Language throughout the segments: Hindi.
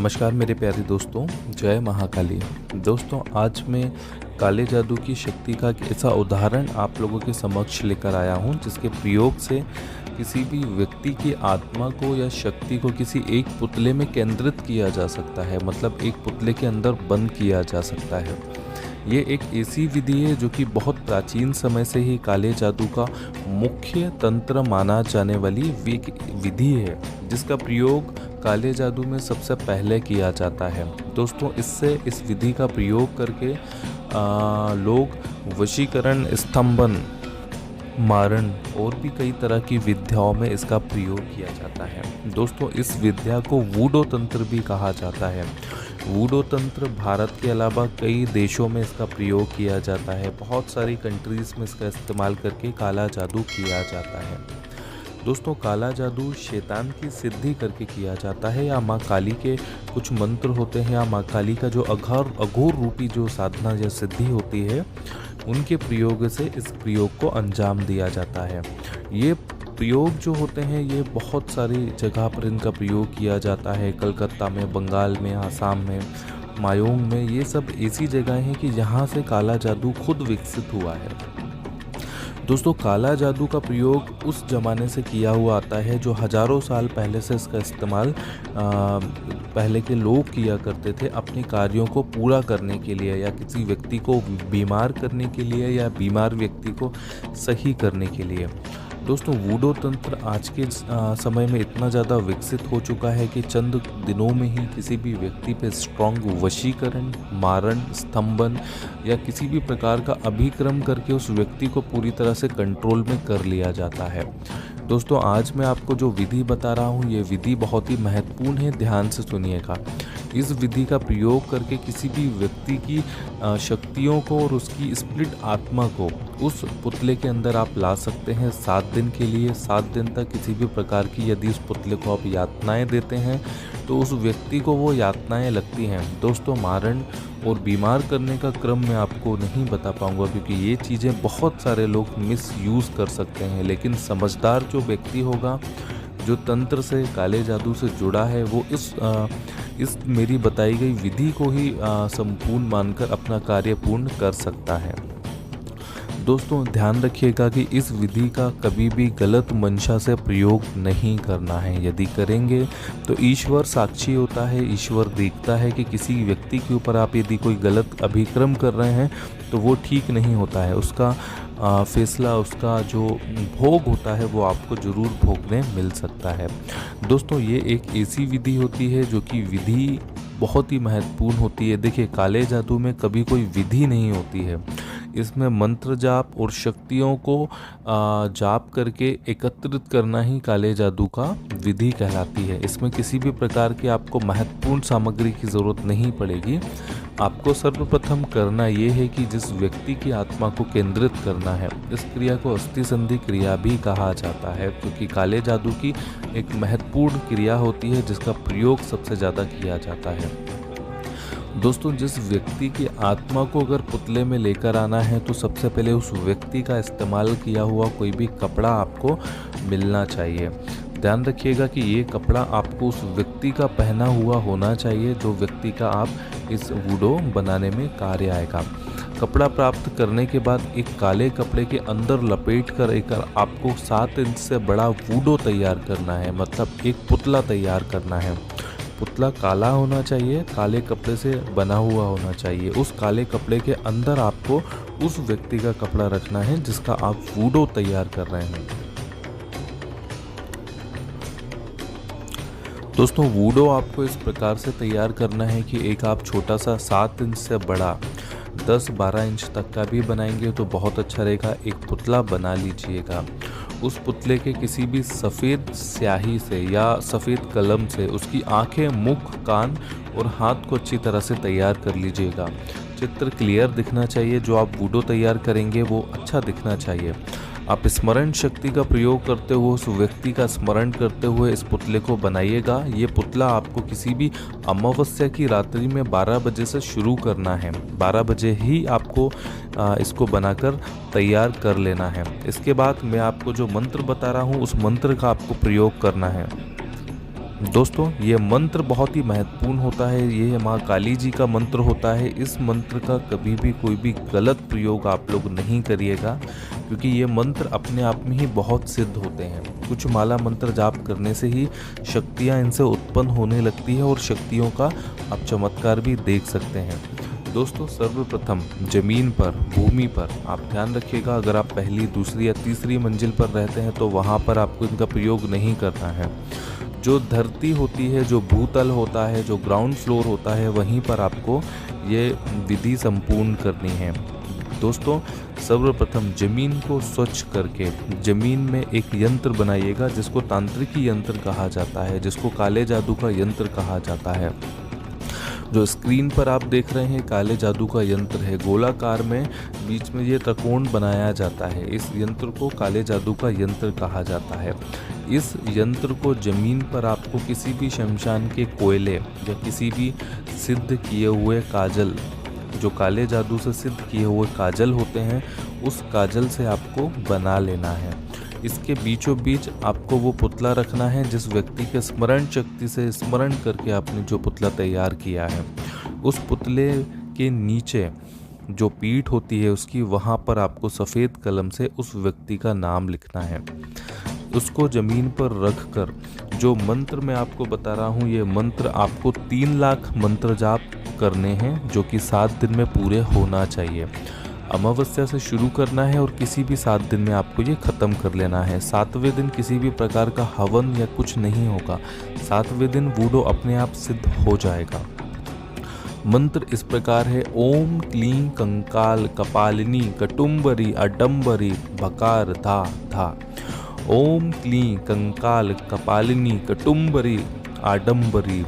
नमस्कार मेरे प्यारे दोस्तों, जय महाकाली। दोस्तों, आज मैं काले जादू की शक्ति का एक ऐसा उदाहरण आप लोगों के समक्ष लेकर आया हूं, जिसके प्रयोग से किसी भी व्यक्ति की आत्मा को या शक्ति को किसी एक पुतले में केंद्रित किया जा सकता है। मतलब एक पुतले के अंदर बंद किया जा सकता है। ये एक ऐसी विधि है जो कि बहुत प्राचीन समय से ही काले जादू का मुख्य तंत्र माना जाने वाली विधि है, जिसका प्रयोग काले जादू में सबसे पहले किया जाता है। दोस्तों, इस विधि का प्रयोग करके लोग वशीकरण, स्तंभन, मारण और भी कई तरह की विद्याओं में इसका प्रयोग किया जाता है। दोस्तों, इस विद्या को वूडो तंत्र भी कहा जाता है। वूडो तंत्र भारत के अलावा कई देशों में इसका प्रयोग किया जाता है। बहुत सारी कंट्रीज़ में इसका इस्तेमाल करके काला जादू किया जाता है। दोस्तों, काला जादू शैतान की सिद्धि करके किया जाता है, या माँ काली के कुछ मंत्र होते हैं, या माँ काली का जो अघोर रूपी जो साधना या सिद्धि होती है, उनके प्रयोग से इस प्रयोग को अंजाम दिया जाता है। ये प्रयोग जो होते हैं, ये बहुत सारी जगह पर इनका प्रयोग किया जाता है। कलकत्ता में, बंगाल में, आसाम में, मायोंग में, ये सब ऐसी जगह हैं कि जहाँ से काला जादू खुद विकसित हुआ है। दोस्तों, काला जादू का प्रयोग उस ज़माने से किया हुआ आता है जो हज़ारों साल पहले से इसका इस्तेमाल पहले के लोग किया करते थे अपने कार्यों को पूरा करने के लिए, या किसी व्यक्ति को बीमार करने के लिए, या बीमार व्यक्ति को सही करने के लिए। दोस्तों, वूडो तंत्र आज के समय में इतना ज़्यादा विकसित हो चुका है कि चंद दिनों में ही किसी भी व्यक्ति पे स्ट्रॉन्ग वशीकरण, मारण, स्तंभन या किसी भी प्रकार का अभिक्रम करके उस व्यक्ति को पूरी तरह से कंट्रोल में कर लिया जाता है। दोस्तों, आज मैं आपको जो विधि बता रहा हूँ, ये विधि बहुत ही महत्वपूर्ण है, ध्यान से सुनिएगा। इस विधि का प्रयोग करके किसी भी व्यक्ति की शक्तियों को और उसकी स्प्लिट आत्मा को उस पुतले के अंदर आप ला सकते हैं 7 दिन के लिए। 7 दिन तक किसी भी प्रकार की यदि उस पुतले को आप यातनाएं देते हैं तो उस व्यक्ति को वो यातनाएं लगती हैं। दोस्तों, मारण और बीमार करने का क्रम मैं आपको नहीं बता पाऊंगा, क्योंकि ये चीज़ें बहुत सारे लोग मिसयूज़ कर सकते हैं। लेकिन समझदार जो व्यक्ति होगा, जो तंत्र से, काले जादू से जुड़ा है, वो इस मेरी बताई गई विधि को ही संपूर्ण मानकर अपना कार्य पूर्ण कर सकता है। दोस्तों, ध्यान रखिएगा कि इस विधि का कभी भी गलत मंशा से प्रयोग नहीं करना है। यदि करेंगे तो ईश्वर साक्षी होता है, ईश्वर देखता है कि किसी व्यक्ति के ऊपर आप यदि कोई गलत अभिक्रम कर रहे हैं तो वो ठीक नहीं होता है। उसका फैसला, उसका जो भोग होता है, वो आपको ज़रूर भोगने मिल सकता है। दोस्तों, ये एक ऐसी विधि होती है जो कि विधि बहुत ही महत्वपूर्ण होती है। देखिए, काले जादू में कभी कोई विधि नहीं होती है। इसमें मंत्र जाप और शक्तियों को जाप करके एकत्रित करना ही काले जादू का विधि कहलाती है। इसमें किसी भी प्रकार की आपको महत्वपूर्ण सामग्री की ज़रूरत नहीं पड़ेगी। आपको सर्वप्रथम करना ये है कि जिस व्यक्ति की आत्मा को केंद्रित करना है, इस क्रिया को अस्थि संधि क्रिया भी कहा जाता है, क्योंकि काले जादू की एक महत्वपूर्ण क्रिया होती है जिसका प्रयोग सबसे ज़्यादा किया जाता है। दोस्तों, जिस व्यक्ति की आत्मा को अगर पुतले में लेकर आना है तो सबसे पहले उस व्यक्ति का इस्तेमाल किया हुआ कोई भी कपड़ा आपको मिलना चाहिए। ध्यान रखिएगा कि ये कपड़ा आपको उस व्यक्ति का पहना हुआ होना चाहिए जो व्यक्ति का आप इस वूडो बनाने में कार्य आएगा। कपड़ा प्राप्त करने के बाद एक काले कपड़े के अंदर लपेट कर आपको 7 इंच से बड़ा वूडो तैयार करना है। मतलब एक पुतला तैयार करना है। पुतला काला होना चाहिए, काले कपड़े से बना हुआ होना चाहिए। उस काले कपड़े के अंदर आपको उस व्यक्ति का कपड़ा रखना है जिसका आप वूडो तैयार कर रहे हैं। दोस्तों, वूडो आपको इस प्रकार से तैयार करना है कि एक आप छोटा सा 7 इंच से बड़ा 10-12 इंच तक का भी बनाएंगे तो बहुत अच्छा रहेगा। एक पुतला बना लीजिएगा। उस पुतले के किसी भी सफ़ेद स्याही से या सफ़ेद कलम से उसकी आंखें, मुख, कान और हाथ को अच्छी तरह से तैयार कर लीजिएगा। चित्र क्लियर दिखना चाहिए। जो आप वूडो तैयार करेंगे वो अच्छा दिखना चाहिए। आप स्मरण शक्ति का प्रयोग करते हुए, उस व्यक्ति का स्मरण करते हुए इस पुतले को बनाइएगा। ये पुतला आपको किसी भी अमावस्या की रात्रि में 12 बजे से शुरू करना है। 12 बजे ही आपको इसको बनाकर तैयार कर लेना है। इसके बाद मैं आपको जो मंत्र बता रहा हूँ, उस मंत्र का आपको प्रयोग करना है। दोस्तों ये मंत्र बहुत ही महत्वपूर्ण होता है, ये माँ काली जी का मंत्र होता है। इस मंत्र का कभी भी कोई भी गलत प्रयोग आप लोग नहीं करिएगा, क्योंकि ये मंत्र अपने आप में ही बहुत सिद्ध होते हैं। कुछ माला मंत्र जाप करने से ही शक्तियाँ इनसे उत्पन्न होने लगती है और शक्तियों का आप चमत्कार भी देख सकते हैं। दोस्तों सर्वप्रथम ज़मीन पर, भूमि पर आप ध्यान रखिएगा, अगर आप पहली, दूसरी या तीसरी मंजिल पर रहते हैं तो वहाँ पर आपको इनका प्रयोग नहीं करना है। जो धरती होती है, जो भूतल होता है, जो ग्राउंड फ्लोर होता है, वहीं पर आपको ये विधि संपूर्ण करनी है। दोस्तों सर्वप्रथम ज़मीन को स्वच्छ करके ज़मीन में एक यंत्र बनाइएगा, जिसको तांत्रिकी यंत्र कहा जाता है, जिसको काले जादू का यंत्र कहा जाता है। जो स्क्रीन पर आप देख रहे हैं काले जादू का यंत्र है, गोलाकार में बीच में ये त्रिकोण बनाया जाता है। इस यंत्र को काले जादू का यंत्र कहा जाता है। इस यंत्र को ज़मीन पर आपको किसी भी शमशान के कोयले या किसी भी सिद्ध किए हुए काजल, जो काले जादू से सिद्ध किए हुए काजल होते हैं, उस काजल से आपको बना लेना है। इसके बीचों बीच आपको वो पुतला रखना है जिस व्यक्ति के स्मरण शक्ति से स्मरण करके आपने जो पुतला तैयार किया है। उस पुतले के नीचे जो पीठ होती है उसकी, वहाँ पर आपको सफ़ेद कलम से उस व्यक्ति का नाम लिखना है। उसको ज़मीन पर रख कर जो मंत्र मैं आपको बता रहा हूँ, ये मंत्र आपको 3 लाख मंत्र जाप करने हैं, जो कि 7 दिन में पूरे होना चाहिए। अमावस्या से शुरू करना है और किसी भी 7 दिन में आपको ये ख़त्म कर लेना है। 7वें दिन किसी भी प्रकार का हवन या कुछ नहीं होगा। 7वें दिन वूडो अपने आप सिद्ध हो जाएगा। मंत्र इस प्रकार है: ओम क्लीं कंकाल कपालिनी कटुम्बरी अडम्बरी भकार धा धा। ओम क्लीं कंकाल कपालिनी कटुम्बरी आडम्बरी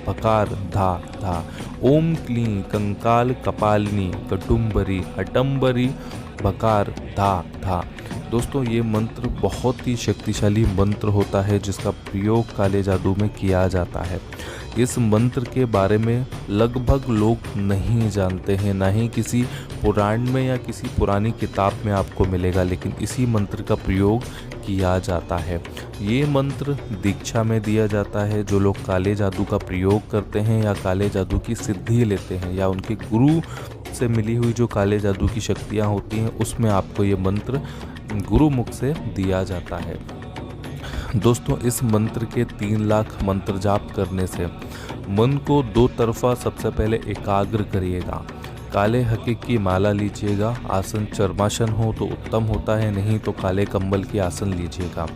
भकार धा धा। ओम क्लीं कंकाल कपालिनी कटुम्बरी अटम्बरी भकार धा धा। दोस्तों ये मंत्र बहुत ही शक्तिशाली मंत्र होता है, जिसका प्रयोग काले जादू में किया जाता है। इस मंत्र के बारे में लगभग लोग नहीं जानते हैं, ना ही किसी पुराण में या किसी पुरानी किताब में आपको मिलेगा, लेकिन इसी मंत्र का प्रयोग किया जाता है। ये मंत्र दीक्षा में दिया जाता है। जो लोग काले जादू का प्रयोग करते हैं या काले जादू की सिद्धि लेते हैं या उनके गुरु से मिली हुई जो काले जादू की शक्तियाँ होती हैं, उसमें आपको ये मंत्र गुरु मुख से दिया जाता है। दोस्तों इस मंत्र के 3 लाख मंत्र जाप करने से मन को 2 तरफा सबसे पहले एकाग्र करिएगा। काले हकीक की माला लीजिएगा। आसन चर्मासन हो तो उत्तम होता है, नहीं तो काले कंबल की आसन लीजिएगा।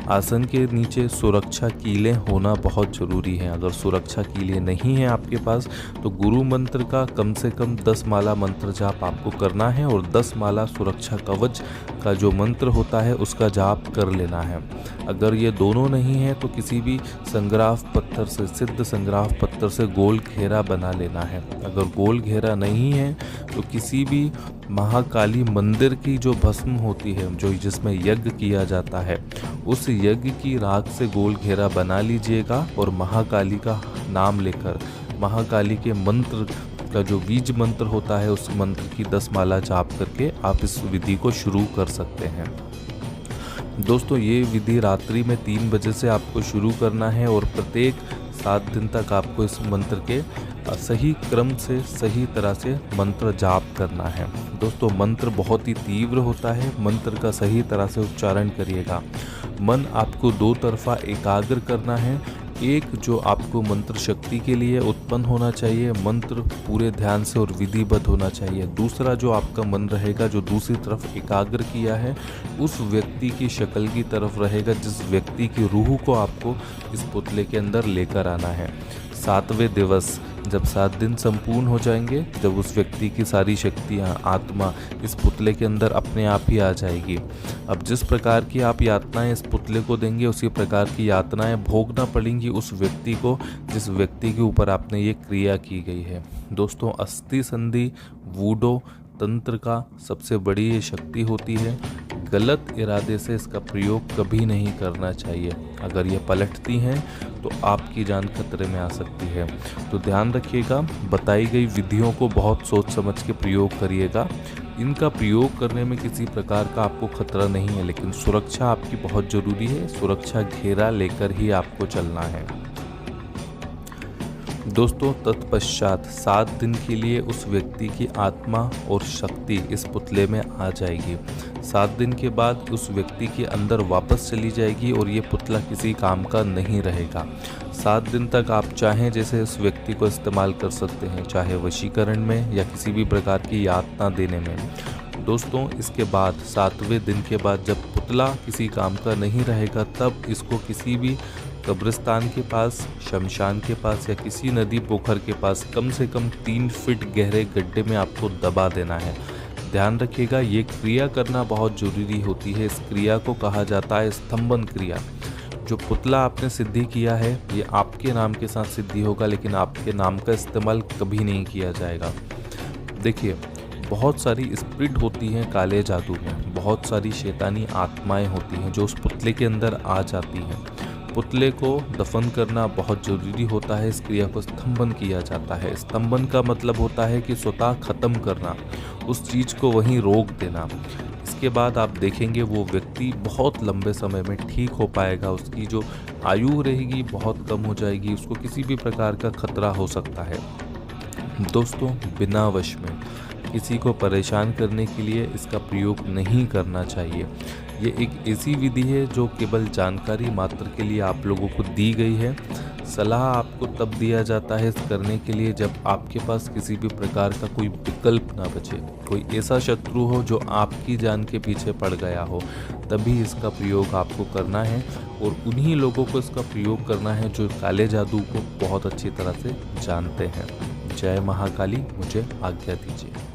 आसन के नीचे सुरक्षा कीलें होना बहुत ज़रूरी है। अगर सुरक्षा कीलें नहीं है आपके पास तो गुरु मंत्र का कम से कम 10 माला मंत्र जाप आपको करना है और 10 माला सुरक्षा कवच का जो मंत्र होता है उसका जाप कर लेना है। अगर ये दोनों नहीं है तो किसी भी संग्राफ पत्थर से, सिद्ध संग्राफ पत्थर से गोल घेरा बना लेना है। अगर गोल घेरा नहीं है तो किसी भी महाकाली मंदिर की जो भस्म होती है, जो जिसमें यज्ञ किया जाता है, उस यज्ञ की राख से गोल घेरा बना लीजिएगा और महाकाली का नाम लेकर, महाकाली के मंत्र का जो बीज मंत्र होता है उस मंत्र की 10 माला जाप करके आप इस विधि को शुरू कर सकते हैं। दोस्तों ये विधि रात्रि में 3 बजे से आपको शुरू करना है और प्रत्येक 7 दिन तक आपको इस मंत्र के सही क्रम से, सही तरह से मंत्र जाप करना है। दोस्तों मंत्र बहुत ही तीव्र होता है, मंत्र का सही तरह से उच्चारण करिएगा। मन आपको 2 तरफा एकाग्र करना है। एक जो आपको मंत्र शक्ति के लिए उत्पन्न होना चाहिए, मंत्र पूरे ध्यान से और विधिबद्ध होना चाहिए। दूसरा जो आपका मन रहेगा, जो दूसरी तरफ एकाग्र किया है, उस व्यक्ति की शक्ल की तरफ रहेगा, जिस व्यक्ति की रूह को आपको इस पुतले के अंदर लेकर आना है। 7वें दिवस जब 7 दिन संपूर्ण हो जाएंगे, जब उस व्यक्ति की सारी शक्तियाँ, आत्मा इस पुतले के अंदर अपने आप ही आ जाएगी। अब जिस प्रकार की आप यातनाएं इस पुतले को देंगे, उसी प्रकार की यातनाएं भोगना पड़ेंगी उस व्यक्ति को जिस व्यक्ति के ऊपर आपने ये क्रिया की गई है। दोस्तों अस्थि संधि वूडो तंत्र का सबसे बड़ी ये शक्ति होती है। गलत इरादे से इसका प्रयोग कभी नहीं करना चाहिए। अगर ये पलटती हैं तो आपकी जान खतरे में आ सकती है। तो ध्यान रखिएगा, बताई गई विधियों को बहुत सोच समझ के प्रयोग करिएगा। इनका प्रयोग करने में किसी प्रकार का आपको खतरा नहीं है, लेकिन सुरक्षा आपकी बहुत ज़रूरी है। सुरक्षा घेरा लेकर ही आपको चलना है। दोस्तों तत्पश्चात 7 दिन के लिए उस व्यक्ति की आत्मा और शक्ति इस पुतले में आ जाएगी। 7 दिन के बाद उस व्यक्ति के अंदर वापस चली जाएगी और ये पुतला किसी काम का नहीं रहेगा। 7 दिन तक आप चाहें जैसे उस व्यक्ति को इस्तेमाल कर सकते हैं, चाहे वशीकरण में या किसी भी प्रकार की यातना देने में। दोस्तों इसके बाद 7वें दिन के बाद जब पुतला किसी काम का नहीं रहेगा, तब इसको किसी भी कब्रिस्तान के पास, शमशान के पास या किसी नदी पोखर के पास कम से कम 3 फीट गहरे गड्ढे में आपको दबा देना है। ध्यान रखिएगा, ये क्रिया करना बहुत ज़रूरी होती है। इस क्रिया को कहा जाता है स्तंभन क्रिया। जो पुतला आपने सिद्धि किया है ये आपके नाम के साथ सिद्धि होगा, लेकिन आपके नाम का इस्तेमाल कभी नहीं किया जाएगा। देखिए, बहुत सारी स्पिरिट होती हैं काले जादू में, बहुत सारी शैतानी आत्माएं होती हैं जो उस पुतले के अंदर आ जाती हैं। पुतले को दफन करना बहुत ज़रूरी होता है। इस क्रिया को स्तंभन किया जाता है। स्तंभन का मतलब होता है कि स्वतः ख़त्म करना, उस चीज़ को वहीं रोक देना। इसके बाद आप देखेंगे वो व्यक्ति बहुत लंबे समय में ठीक हो पाएगा। उसकी जो आयु रहेगी बहुत कम हो जाएगी, उसको किसी भी प्रकार का खतरा हो सकता है। दोस्तों बिना वश में किसी को परेशान करने के लिए इसका प्रयोग नहीं करना चाहिए। ये एक ऐसी विधि है जो केवल जानकारी मात्र के लिए आप लोगों को दी गई है। सलाह आपको तब दिया जाता है इस करने के लिए जब आपके पास किसी भी प्रकार का कोई विकल्प ना बचे, कोई ऐसा शत्रु हो जो आपकी जान के पीछे पड़ गया हो, तभी इसका प्रयोग आपको करना है। और उन्हीं लोगों को इसका प्रयोग करना है जो काले जादू को बहुत अच्छी तरह से जानते हैं। जय महाकाली, मुझे आज्ञा दीजिए।